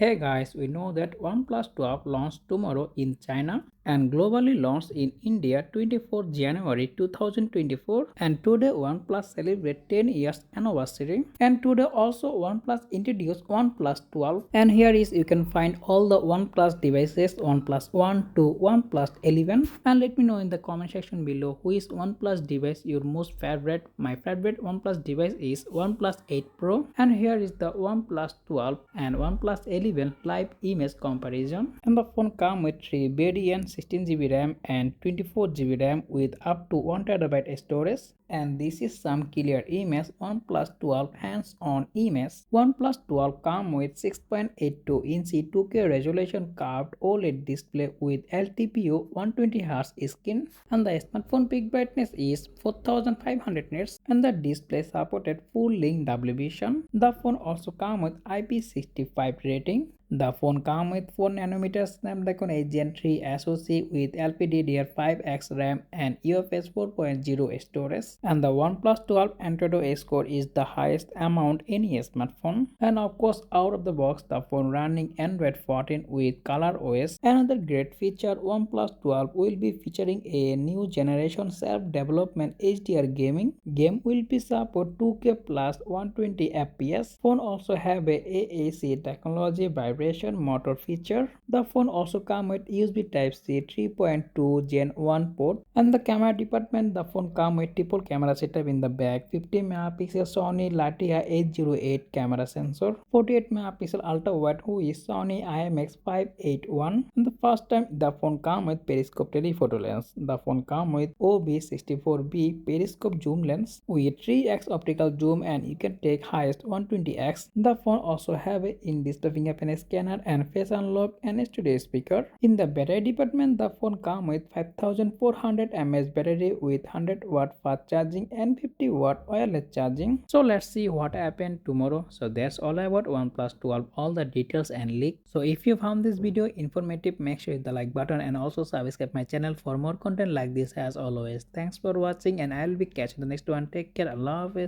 Hey guys, we know that OnePlus 12 launched tomorrow in China and globally launched in India 24 January 2024, and today OnePlus celebrates 10 years anniversary, and today also OnePlus introduced OnePlus 12, and here is you can find all the OnePlus devices OnePlus 1 to OnePlus 11, and let me know in the comment section below who is OnePlus device your most favorite. My favorite OnePlus device is OnePlus 8 Pro, and here is the OnePlus 12 and OnePlus 11 live image comparison. And the phone comes with 3 variants, 16GB RAM and 24GB RAM with up to 1TB storage. And this is some clear image OnePlus 12 hands-on image. OnePlus 12 comes with 6.82-inch 2K resolution curved OLED display with LTPO 120Hz screen, and the smartphone peak brightness is 4500 nits, and the display supported full-length double vision. The phone also comes with IP65 rating. The phone comes with 4nm Snapdragon 8 Gen 3 SoC with LPDDR5X RAM and UFS 4.0 storage. And the OnePlus 12 Android score is the highest amount in a smartphone. And of course, out of the box, the phone running Android 14 with ColorOS. Another great feature, OnePlus 12 will be featuring a new generation self-development HDR gaming. Game will be support 2K plus 120 FPS. Phone also have a AAC technology vibration motor feature. The phone also comes with USB Type-C 3.2 Gen 1 port. And the camera department, the phone comes with triple camera setup in the back, 50MP Sony Lite 808 camera sensor, 48MP ultra wide who is Sony IMX581. And the first time the phone comes with periscope telephoto lens. The phone comes with OB64B periscope zoom lens with 3x optical zoom, and you can take highest 120x. The phone also have a in-display fingerprint scanner and face unlock and studio speaker. In the battery department, the phone comes with 5400 mAh battery with 100W fast charging and 50W wireless charging. So let's see what happened tomorrow. So that's all about OnePlus 12, all the details and leak. So if you found this video informative, make sure hit the like button and also subscribe my channel for more content like this as always. Thanks for watching, and I will be catching the next one. Take care. Allah Hafiz.